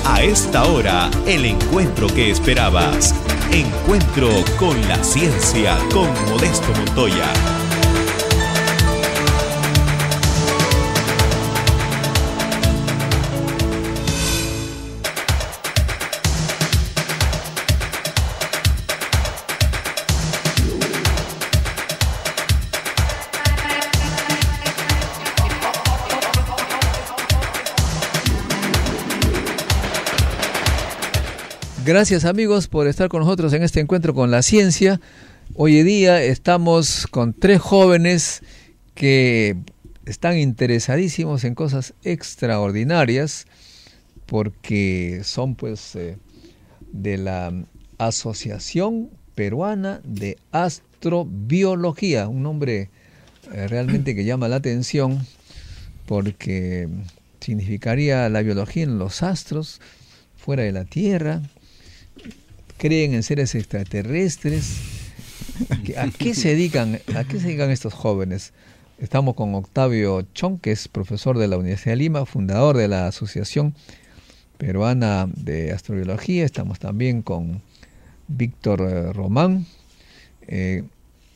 A esta hora, el encuentro que esperabas. Encuentro con la ciencia con Modesto Montoya. Gracias amigos por estar con nosotros en este encuentro con la ciencia. Hoy día estamos con 3 jóvenes que están interesadísimos en cosas extraordinarias porque son pues de la Asociación Peruana de Astrobiología, un nombre realmente que llama la atención porque significaría la biología en los astros, fuera de la Tierra. Creen en seres extraterrestres. ¿A qué se dedican estos jóvenes? Estamos con Octavio Chong, que es profesor de la Universidad de Lima, fundador de la Asociación Peruana de Astrobiología. Estamos también con Víctor Román,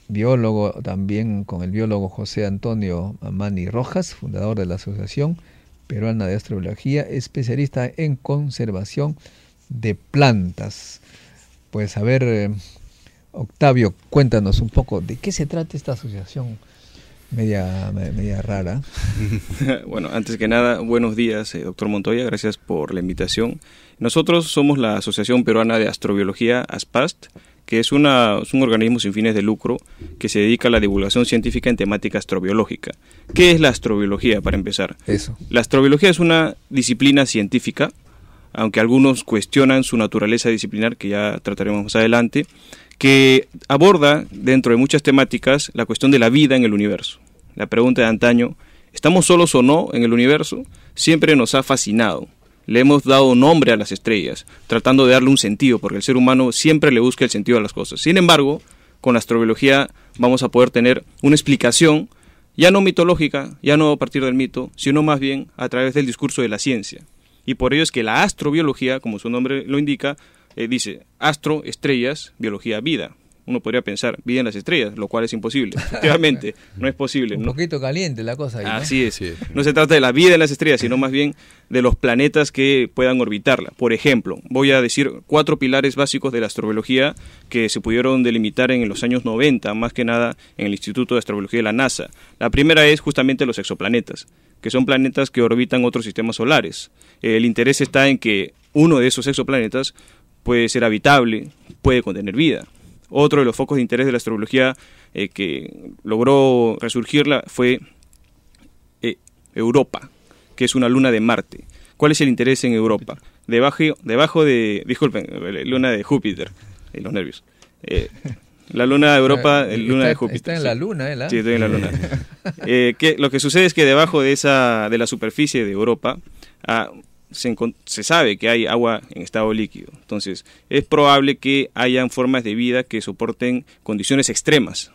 biólogo, también con el biólogo José Antonio Amani Rojas, fundador de la Asociación Peruana de Astrobiología, especialista en conservación de plantas. Pues a ver, Octavio, cuéntanos un poco de qué se trata esta asociación media rara. Bueno, antes que nada, buenos días, doctor Montoya, gracias por la invitación. Nosotros somos la Asociación Peruana de Astrobiología, ASPAST, que es un organismo sin fines de lucro que se dedica a la divulgación científica en temática astrobiológica. ¿Qué es la astrobiología, para empezar? Eso. La astrobiología es una disciplina científica, aunque algunos cuestionan su naturaleza disciplinar, que ya trataremos más adelante, que aborda, dentro de muchas temáticas, la cuestión de la vida en el universo. La pregunta de antaño, ¿estamos solos o no en el universo? Siempre nos ha fascinado. Le hemos dado nombre a las estrellas, tratando de darle un sentido, porque el ser humano siempre le busca el sentido a las cosas. Sin embargo, con la astrobiología vamos a poder tener una explicación, ya no mitológica, ya no a partir del mito, sino más bien a través del discurso de la ciencia. Y por ello es que la astrobiología, como su nombre lo indica, dice astro, estrellas, biología, vida. Uno podría pensar vida en las estrellas, lo cual es imposible. Efectivamente, no es posible. Un poquito caliente la cosa ahí, ¿no? Así es. Sí. No se trata de la vida en las estrellas, sino más bien de los planetas que puedan orbitarla. Por ejemplo, voy a decir 4 pilares básicos de la astrobiología que se pudieron delimitar en los años 90, más que nada en el Instituto de Astrobiología de la NASA. La primera es justamente los exoplanetas, que son planetas que orbitan otros sistemas solares. El interés está en que uno de esos exoplanetas puede ser habitable, puede contener vida. Otro de los focos de interés de la astrobiología que logró resurgirla fue Europa, que es una luna de Marte. ¿Cuál es el interés en Europa? Debajo de, disculpen, la luna de Júpiter, los nervios. La luna de Europa, la luna de Júpiter. Está en la luna, ¿eh? Sí, estoy en la luna. Lo que sucede es que debajo de la superficie de Europa se sabe que hay agua en estado líquido. Entonces, es probable que hayan formas de vida que soporten condiciones extremas.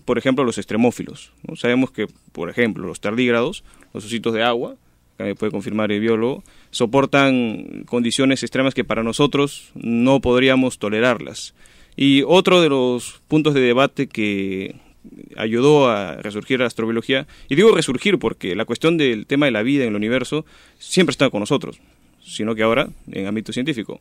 Por ejemplo, los extremófilos, ¿no? Sabemos que, por ejemplo, los tardígrados, los ositos de agua, que me puede confirmar el biólogo, soportan condiciones extremas que para nosotros no podríamos tolerarlas. Y otro de los puntos de debate que ayudó a resurgir la astrobiología, y digo resurgir porque la cuestión del tema de la vida en el universo siempre está con nosotros, sino que ahora en ámbito científico.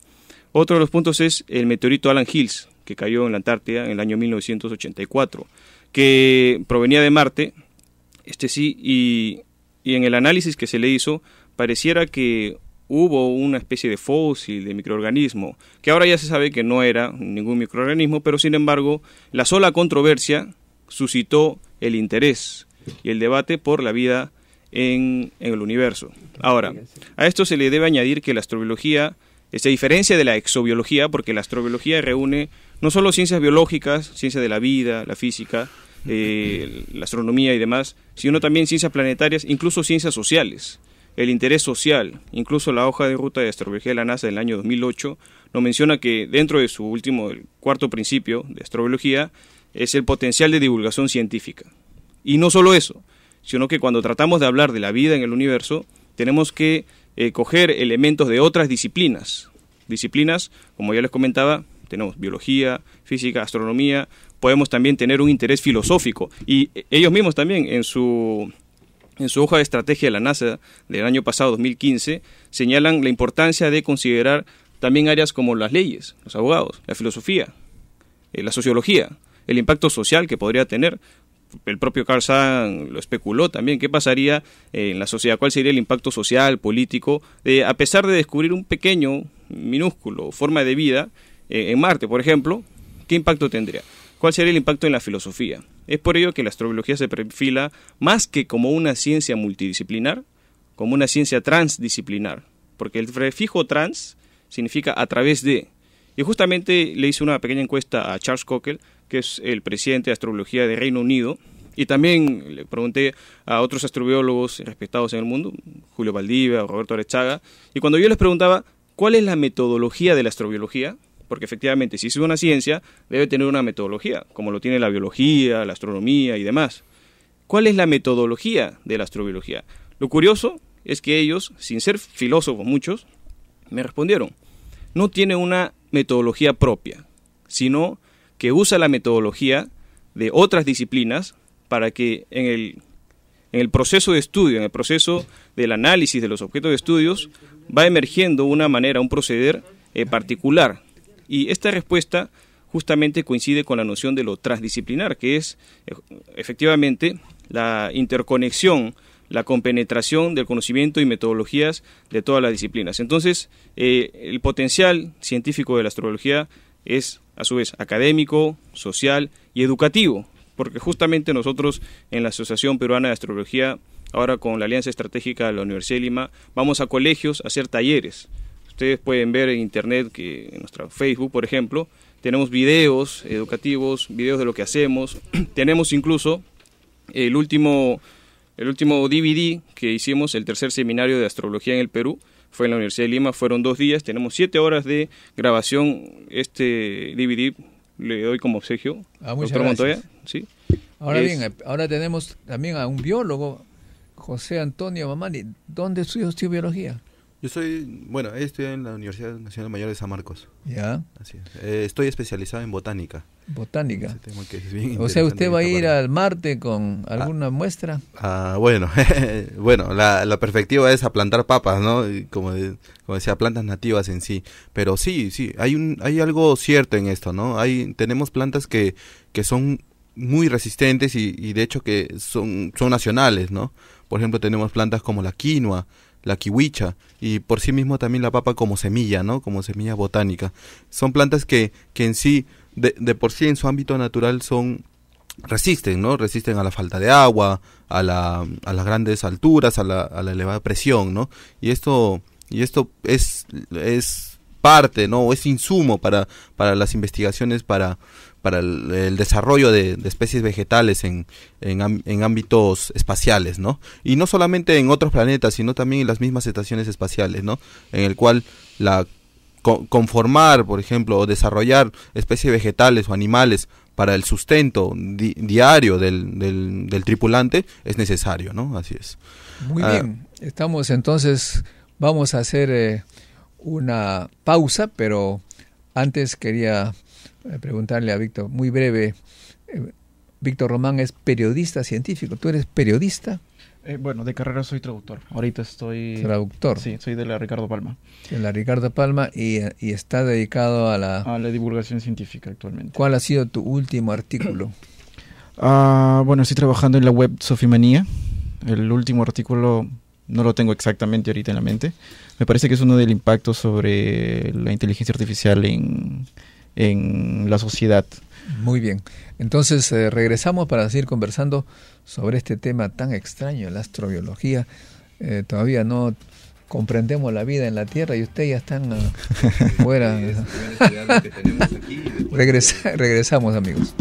Otro de los puntos es el meteorito Alan Hills, que cayó en la Antártida en el año 1984, que provenía de Marte, y en el análisis que se le hizo, pareciera que hubo una especie de fósil, de microorganismo, que ahora ya se sabe que no era ningún microorganismo, pero sin embargo, la sola controversia suscitó el interés y el debate por la vida en el universo. Ahora, a esto se le debe añadir que la astrobiología se diferencia de la exobiología, porque la astrobiología reúne no solo ciencias biológicas, ciencias de la vida, la física, la astronomía y demás, sino también ciencias planetarias, incluso ciencias sociales. El interés social, incluso la hoja de ruta de astrobiología de la NASA del año 2008, nos menciona que dentro de su último, el 4º principio de astrobiología, es el potencial de divulgación científica. Y no solo eso, sino que cuando tratamos de hablar de la vida en el universo, tenemos que coger elementos de otras disciplinas. Disciplinas, como ya les comentaba, tenemos biología, física, astronomía, podemos también tener un interés filosófico. Y ellos mismos también, en su hoja de estrategia de la NASA del año pasado, 2015, señalan la importancia de considerar también áreas como las leyes, los abogados, la filosofía, la sociología, el impacto social que podría tener. El propio Carl Sagan lo especuló también, qué pasaría en la sociedad, cuál sería el impacto social, político, a pesar de descubrir un pequeño, minúsculo forma de vida en Marte, por ejemplo, ¿qué impacto tendría? ¿Cuál sería el impacto en la filosofía? Es por ello que la astrobiología se perfila más que como una ciencia multidisciplinar, como una ciencia transdisciplinar, porque el prefijo trans significa a través de. Y justamente le hice una pequeña encuesta a Charles Cockell, que es el presidente de astrobiología de Reino Unido, y también le pregunté a otros astrobiólogos respetados en el mundo, Julio Valdivia, Roberto Arechaga, y cuando yo les preguntaba cuál es la metodología de la astrobiología, porque efectivamente si es una ciencia debe tener una metodología, como lo tiene la biología, la astronomía y demás. ¿Cuál es la metodología de la astrobiología? Lo curioso es que ellos, sin ser filósofos muchos, me respondieron, no tiene una metodología propia, sino que usa la metodología de otras disciplinas para que en el proceso de estudio, en el proceso del análisis de los objetos de estudios, va emergiendo una manera, un proceder particular. Y esta respuesta justamente coincide con la noción de lo transdisciplinar, que es efectivamente la interconexión, la compenetración del conocimiento y metodologías de todas las disciplinas. Entonces, el potencial científico de la astrobiología es, a su vez, académico, social y educativo, porque justamente nosotros en la Asociación Peruana de Astrobiología, ahora con la Alianza Estratégica de la Universidad de Lima, vamos a colegios a hacer talleres. Ustedes pueden ver en internet que en nuestra Facebook, por ejemplo, tenemos videos educativos, videos de lo que hacemos. Tenemos incluso el último DVD que hicimos, el tercer seminario de astrología en el Perú, fue en la Universidad de Lima, fueron 2 días, tenemos 7 horas de grabación. Este DVD le doy como obsequio. Muchas gracias. ¿Sí? Ahora bien, ahora tenemos también a un biólogo, José Antonio Mamani. ¿Dónde estudió biología? Yo estoy en la Universidad Nacional Mayor de San Marcos. Ya. Así es. Estoy especializado en botánica. Botánica. Ese tema que es bien O sea, ¿usted va a ir para... al Marte con alguna muestra? Bueno, la perspectiva es a plantar papas, ¿no? Como decía, plantas nativas en sí. Pero sí, hay algo cierto en esto, ¿no? Tenemos plantas que son muy resistentes y de hecho que son nacionales, ¿no? Por ejemplo, tenemos plantas como la quinoa, la kiwicha y por sí mismo también la papa como semilla, ¿no? Como semilla botánica. Son plantas que en sí, de por sí en su ámbito natural resisten, ¿no? Resisten a la falta de agua, a las grandes alturas, a la elevada presión, ¿no? Y esto es parte, ¿no? Es insumo para las investigaciones, para el desarrollo de especies vegetales en ámbitos espaciales, ¿no? Y no solamente en otros planetas, sino también en las mismas estaciones espaciales, ¿no? En el cual conformar, por ejemplo, o desarrollar especies vegetales o animales para el sustento diario del tripulante es necesario, ¿no? Así es. Muy bien. Vamos a hacer una pausa, pero antes quería preguntarle a Víctor, muy breve. Víctor Román es periodista científico. ¿Tú eres periodista? Bueno, de carrera soy traductor. Ahorita estoy... ¿Traductor? Sí, soy de la Ricardo Palma. De la Ricardo Palma y está dedicado a la divulgación científica actualmente. ¿Cuál ha sido tu último artículo? Bueno, estoy trabajando en la web Sofimanía. El último artículo no lo tengo exactamente ahorita en la mente. Me parece que es uno del impacto sobre la inteligencia artificial en la sociedad. Muy bien. Entonces regresamos para seguir conversando sobre este tema tan extraño, la astrobiología. Todavía no comprendemos la vida en la Tierra y ustedes ya están fuera. Regresamos, amigos.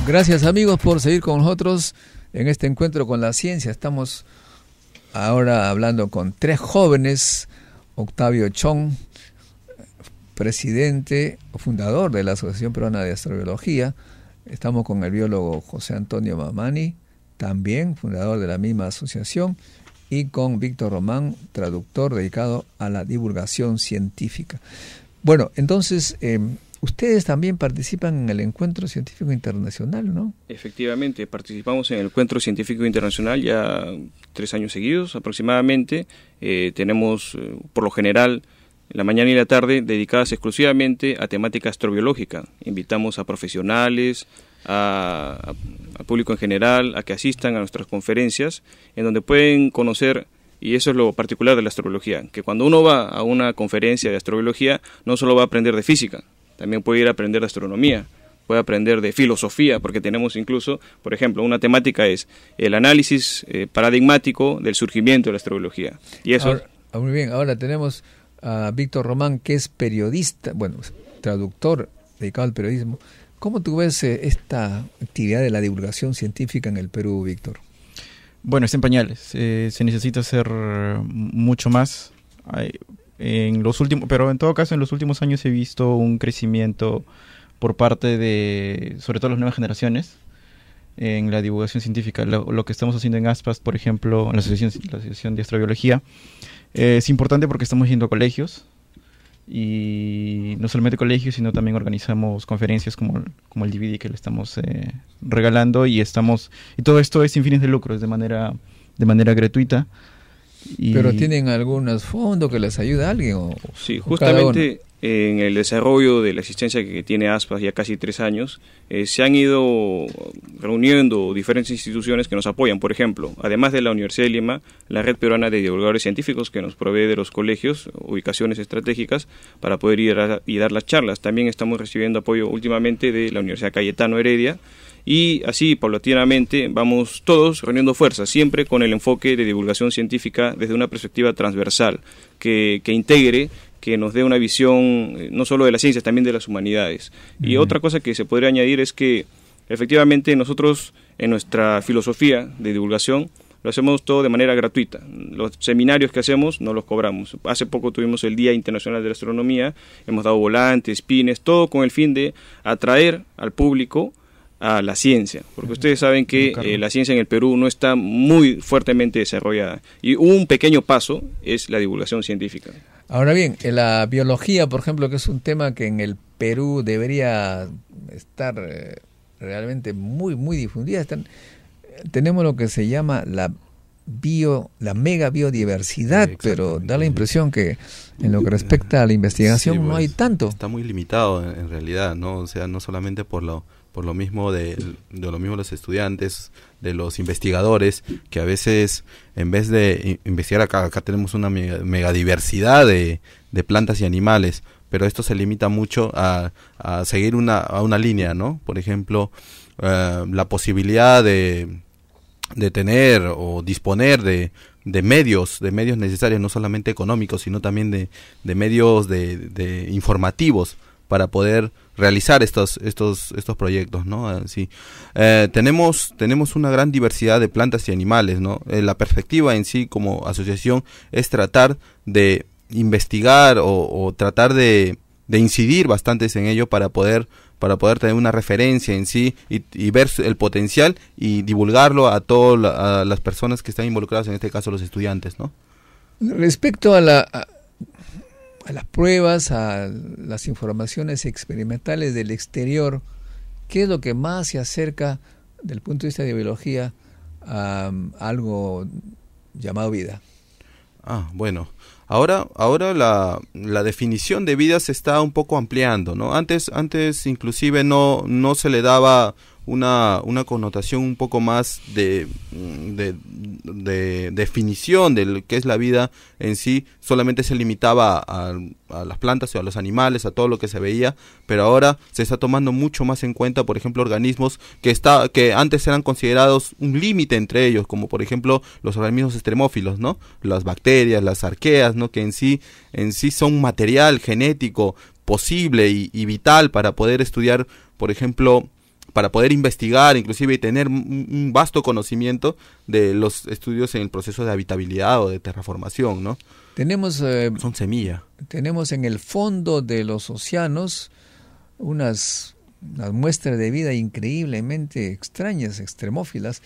Gracias, amigos, por seguir con nosotros en este encuentro con la ciencia. Estamos ahora hablando con 3 jóvenes. Octavio Chong, presidente o fundador de la Asociación Peruana de Astrobiología, Estamos con el biólogo José Antonio Mamani, también fundador de la misma asociación, y con Víctor Román, traductor dedicado a la divulgación científica. Bueno, entonces, ustedes también participan en el Encuentro Científico Internacional, ¿no? Efectivamente, participamos en el Encuentro Científico Internacional ya 3 años seguidos aproximadamente. Tenemos, por lo general, la mañana y la tarde dedicadas exclusivamente a temática astrobiológica. Invitamos a profesionales, a público en general, a que asistan a nuestras conferencias, en donde pueden conocer, y eso es lo particular de la astrobiología, que cuando uno va a una conferencia de astrobiología, no solo va a aprender de física, también puede ir a aprender de astronomía, puede aprender de filosofía, porque tenemos incluso, por ejemplo, una temática es el análisis paradigmático del surgimiento de la astrobiología. Y eso muy bien, ahora tenemos a Víctor Román, que es periodista, bueno, traductor dedicado al periodismo. ¿Cómo tú ves esta actividad de la divulgación científica en el Perú, Víctor? Bueno, está en pañales. Se necesita hacer mucho más. Pero en todo caso, en los últimos años he visto un crecimiento por parte de, sobre todo las nuevas generaciones, en la divulgación científica. Lo que estamos haciendo en ASPAS, por ejemplo, en la Asociación de Astrobiología, es importante porque estamos yendo a colegios. Y no solamente colegios, sino también organizamos conferencias como el DVD que le estamos regalando, y todo esto es sin fines de lucro, es de manera gratuita. ¿Pero tienen algunos fondos que les ayuda a alguien? Sí, justamente en el desarrollo de la existencia que tiene ASPAS ya casi 3 años, se han ido reuniendo diferentes instituciones que nos apoyan. Por ejemplo, además de la Universidad de Lima, la Red Peruana de Divulgadores Científicos, que nos provee de los colegios, ubicaciones estratégicas para poder ir y dar las charlas. También estamos recibiendo apoyo últimamente de la Universidad Cayetano Heredia, y así paulatinamente vamos todos reuniendo fuerzas, siempre con el enfoque de divulgación científica desde una perspectiva transversal, que integre, que nos dé una visión no solo de las ciencias, también de las humanidades. Y otra cosa que se podría añadir es que efectivamente nosotros en nuestra filosofía de divulgación lo hacemos todo de manera gratuita. Los seminarios que hacemos no los cobramos. Hace poco tuvimos el Día Internacional de la Astronomía, hemos dado volantes, pines, todo con el fin de atraer al público a la ciencia, porque ustedes saben que la ciencia en el Perú no está muy fuertemente desarrollada, y un pequeño paso es la divulgación científica. Ahora bien, la biología, por ejemplo, que es un tema que en el Perú debería estar realmente muy difundida. Tenemos lo que se llama la mega biodiversidad, pero da la impresión que en lo que respecta a la investigación no hay tanto. Está muy limitado en realidad, ¿no? O sea, no solamente por lo mismo de lo mismo los estudiantes, de los investigadores, que a veces en vez de investigar acá tenemos una megadiversidad de plantas y animales, pero esto se limita mucho a seguir una línea, ¿no? Por ejemplo, la posibilidad de tener o disponer de medios necesarios, no solamente económicos, sino también de medios de informativos para poder realizar estos proyectos, ¿no? Sí. Tenemos una gran diversidad de plantas y animales, ¿no? La perspectiva en sí como asociación es tratar de investigar o tratar de incidir bastantes en ello para poder tener una referencia en sí y ver el potencial y divulgarlo a todas las personas que están involucradas, en este caso los estudiantes, ¿no? Respecto a las pruebas, a las informaciones experimentales del exterior, ¿qué es lo que más se acerca, del punto de vista de biología, a algo llamado vida? Bueno, ahora la definición de vida se está un poco ampliando, ¿no? Antes inclusive no se le daba una connotación un poco más de definición de lo que es la vida en sí. Solamente se limitaba a las plantas o a los animales, a todo lo que se veía, pero ahora se está tomando mucho más en cuenta, por ejemplo, organismos que antes eran considerados un límite entre ellos, como por ejemplo los organismos extremófilos, ¿no? Las bacterias, las arqueas, ¿no? Que en sí son material genético posible y vital para poder estudiar, por ejemplo, para poder investigar, inclusive, y tener un vasto conocimiento de los estudios en el proceso de habitabilidad o de terraformación, ¿no? Son semilla. Tenemos en el fondo de los océanos unas unas muestras de vida increíblemente extrañas, extremófilas,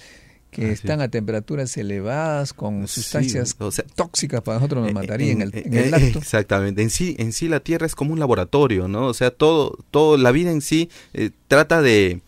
que están a temperaturas elevadas, con sustancias tóxicas para nosotros nos matarían en el acto. Exactamente. En sí la Tierra es como un laboratorio, ¿no? O sea, todo la vida en sí trata de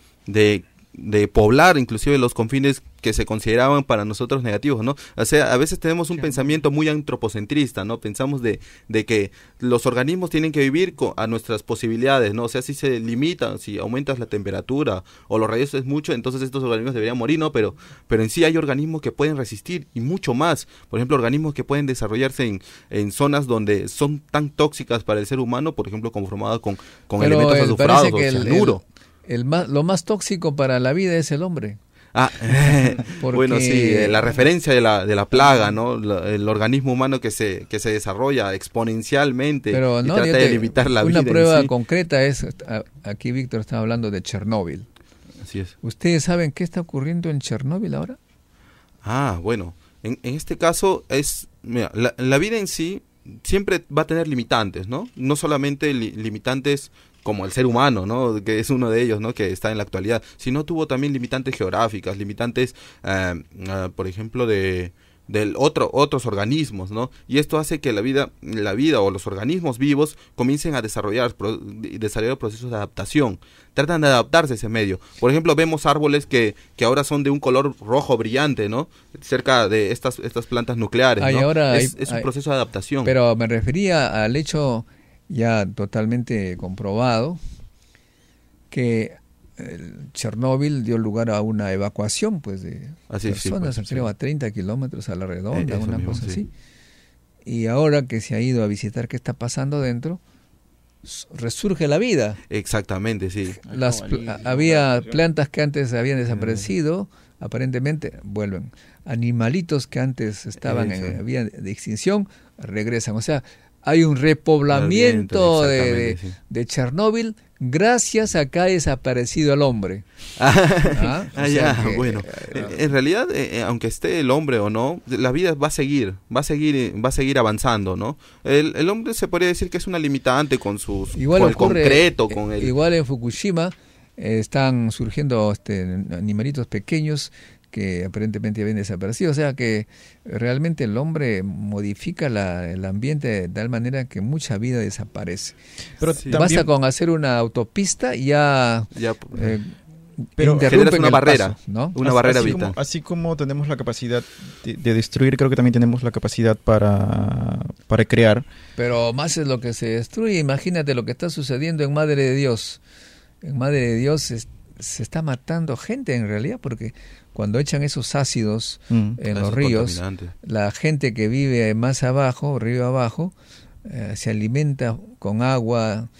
poblar inclusive los confines que se consideraban para nosotros negativos, ¿no? O sea, a veces tenemos un pensamiento muy antropocentrista, ¿no? Pensamos de que los organismos tienen que vivir a nuestras posibilidades, ¿no? O sea, si se limita, si aumentas la temperatura o los rayos es mucho, entonces estos organismos deberían morir, ¿no? Pero en sí hay organismos que pueden resistir y mucho más. Por ejemplo, organismos que pueden desarrollarse en zonas donde son tan tóxicas para el ser humano, por ejemplo, conformadas con elementos azufrados o cianuro. Lo más tóxico para la vida es el hombre. Bueno, sí, la referencia de la plaga, ¿no? El organismo humano que se desarrolla exponencialmente. Pero y no, trata de limitar la vida. Una prueba concreta es, aquí Víctor está hablando de Chernóbil. Así es. ¿Ustedes saben qué está ocurriendo en Chernóbil ahora? Bueno, en este caso mira, la vida en sí siempre va a tener limitantes, ¿no? No solamente limitantes como el ser humano, ¿no? Que es uno de ellos, ¿no? Que está en la actualidad, sino tuvo también limitantes geográficas, limitantes, por ejemplo, de otros organismos, ¿no? Y esto hace que la vida o los organismos vivos comiencen a desarrollar procesos de adaptación. Tratan de adaptarse a ese medio. Por ejemplo, vemos árboles que ahora son de un color rojo brillante, ¿no? Cerca de estas plantas nucleares, ¿no? Ahora es un proceso de adaptación. Pero me refería al hecho ya totalmente comprobado que Chernóbil dio lugar a una evacuación pues de personas, creo a 30 kilómetros a la redonda, una mismo, cosa sí. así. Y ahora que se ha ido a visitar qué está pasando dentro, resurge la vida. Exactamente, sí. Había plantas que antes habían desaparecido, aparentemente vuelven. Animalitos que antes estaban en vía de extinción, regresan. O sea, hay un repoblamiento de Chernóbil gracias a que ha desaparecido el hombre. Bueno, en realidad, aunque esté el hombre o no, la vida va a seguir avanzando, ¿no? El hombre se podría decir que es una limitante con el concreto, igual en Fukushima están surgiendo animalitos pequeños que aparentemente habían desaparecido, o sea que realmente el hombre modifica el ambiente de tal manera que mucha vida desaparece. Pero basta con hacer una autopista y pero generas una barrera, ¿no? Una barrera vital. Así como tenemos la capacidad de destruir, creo que también tenemos la capacidad para crear. Pero más es lo que se destruye. Imagínate lo que está sucediendo en Madre de Dios. En Madre de Dios se está matando gente en realidad, porque cuando echan esos ácidos en los ríos, la gente que vive más abajo, río abajo, se alimenta con agua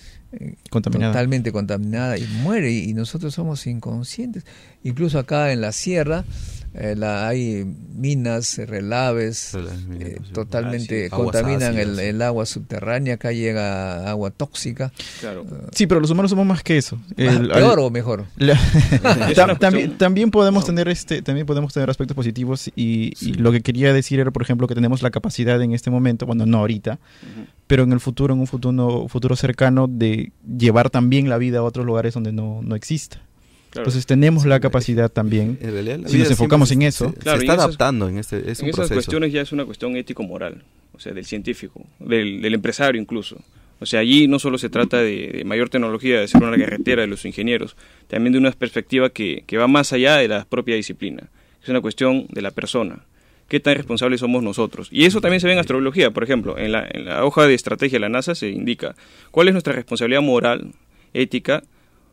totalmente contaminada y muere, y nosotros somos inconscientes. Incluso acá en la sierra hay minas, relaves, totalmente contaminan el agua subterránea. Acá llega agua tóxica. Claro. Sí, pero los humanos somos más que eso. ¿Peor o mejor? También podemos tener aspectos positivos y lo que quería decir era, por ejemplo, que tenemos la capacidad en este momento, bueno, no ahorita, pero en un futuro cercano, de llevar también la vida a otros lugares donde no exista. Claro. Entonces tenemos la capacidad también, en realidad, si nos enfocamos en eso. Se está adaptando en es un proceso. Esas cuestiones ya es una cuestión ético-moral, o sea, del científico, del empresario incluso. O sea, allí no solo se trata de mayor tecnología, de hacer una carretera de los ingenieros, también de una perspectiva que va más allá de la propia disciplina. Es una cuestión de la persona. ¿Qué tan responsables somos nosotros? Y eso también se ve en astrobiología. Por ejemplo, en la hoja de estrategia de la NASA se indica cuál es nuestra responsabilidad moral, ética,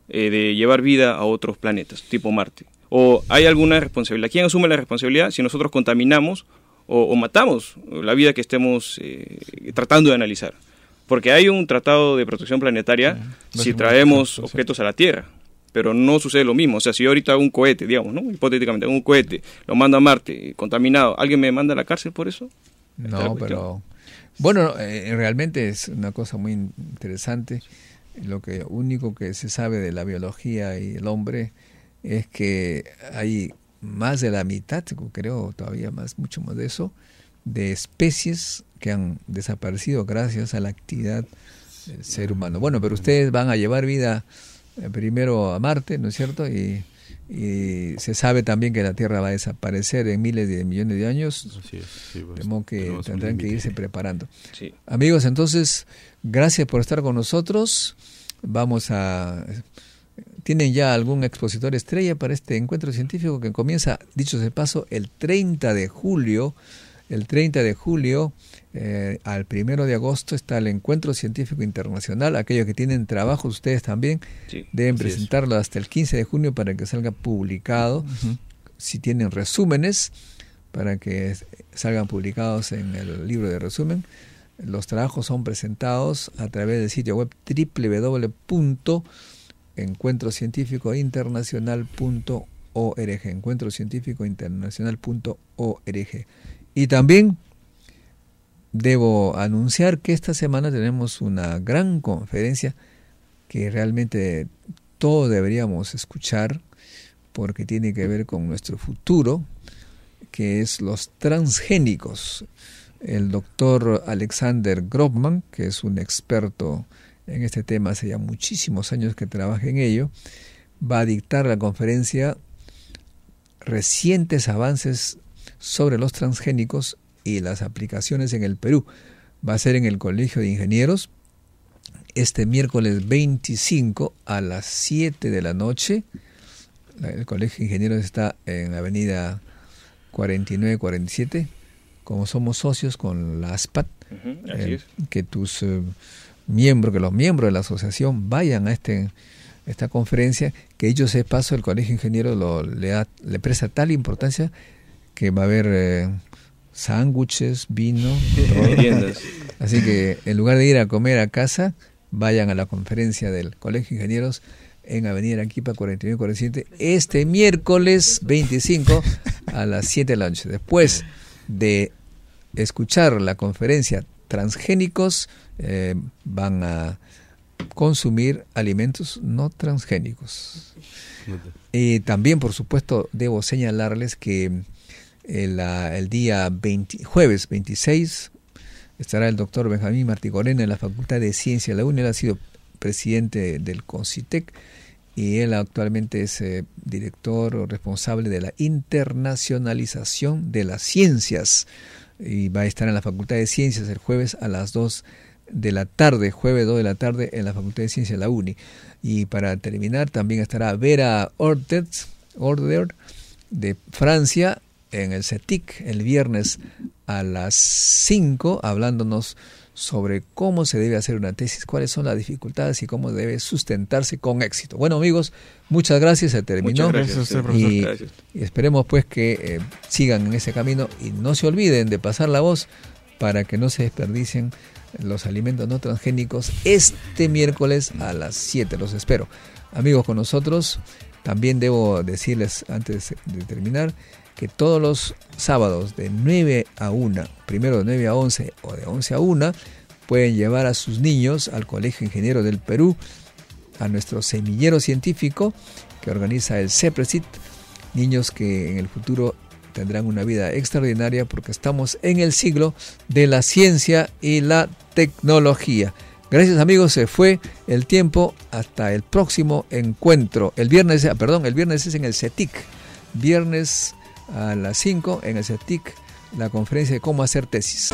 de llevar vida a otros planetas, tipo Marte. ¿O hay alguna responsabilidad? ¿Quién asume la responsabilidad si nosotros contaminamos o matamos la vida que estemos tratando de analizar? Porque hay un tratado de protección planetaria si traemos objetos a la Tierra, pero no sucede lo mismo. O sea, si yo ahorita hago un cohete, digamos, ¿no? Hipotéticamente, hago un cohete, lo mando a Marte, contaminado, ¿alguien me manda a la cárcel por eso? No, pero... Bueno, realmente es una cosa muy interesante. Lo único que se sabe de la biología y el hombre es que hay más de la mitad, creo todavía mucho más de eso, de especies que han desaparecido gracias a la actividad del ser humano. Bueno, pero ustedes van a llevar vida primero a Marte, ¿no es cierto? Y se sabe también que la Tierra va a desaparecer en miles de millones de años. Así es, sí, pues, de modo que tendrán que irse preparando. Sí. Amigos, entonces, gracias por estar con nosotros. ¿Tienen ya algún expositor estrella para este encuentro científico que comienza, dicho sea de paso, el 30 de julio? El 30 de julio al 1 de agosto está el Encuentro Científico Internacional. Aquellos que tienen trabajo, ustedes también deben presentarlo hasta el 15 de junio para que salga publicado. Si tienen resúmenes, para que salgan publicados en el libro de resumen. Los trabajos son presentados a través del sitio web www.encuentrocientificointernacional.org, encuentrocientificointernacional.org. Y también debo anunciar que esta semana tenemos una gran conferencia que realmente todos deberíamos escuchar porque tiene que ver con nuestro futuro, que es los transgénicos. El doctor Alexander Grobman, que es un experto en este tema, hace ya muchísimos años que trabaja en ello, va a dictar la conferencia Recientes avances sobre los transgénicos y las aplicaciones en el Perú. Va a ser en el Colegio de Ingenieros este miércoles 25 a las 7 de la noche. El Colegio de Ingenieros está en avenida 4947. Como somos socios con la ASPAT, que los miembros de la asociación vayan a esta conferencia, que ellos de paso el Colegio de Ingenieros le presta tal importancia que va a haber sándwiches, vino, así que en lugar de ir a comer a casa, vayan a la conferencia del Colegio de Ingenieros en Avenida Arequipa 4947 este miércoles 25 a las 7 de la noche. Después de escuchar la conferencia transgénicos, van a consumir alimentos no transgénicos. Y también, por supuesto, debo señalarles que el día jueves 26 estará el doctor Benjamín Martigorena en la Facultad de Ciencia de la UNI. Él ha sido presidente del CONCITEC y él actualmente es director o responsable de la internacionalización de las ciencias, y va a estar en la Facultad de Ciencias el jueves a las 2 de la tarde, jueves 2 de la tarde en la Facultad de Ciencias de la UNI. Y para terminar también estará Vera Order de Francia en el CETIC el viernes a las 5, hablándonos sobre cómo se debe hacer una tesis, cuáles son las dificultades y cómo debe sustentarse con éxito. Bueno, amigos, muchas gracias, se terminó. Muchas gracias a usted, profesor. Y esperemos pues que sigan en ese camino y no se olviden de pasar la voz para que no se desperdicien los alimentos no transgénicos este miércoles a las 7. Los espero. Amigos, con nosotros también debo decirles antes de terminar que todos los sábados de 9 a 1, primero de 9 a 11 o de 11 a 1, pueden llevar a sus niños al Colegio Ingeniero del Perú, a nuestro semillero científico que organiza el CEPRESIT, niños que en el futuro tendrán una vida extraordinaria porque estamos en el siglo de la ciencia y la tecnología. Gracias, amigos, se fue el tiempo. Hasta el próximo encuentro. El viernes es en el CETIC. Viernes a las 5 en el CETIC, la conferencia de cómo hacer tesis.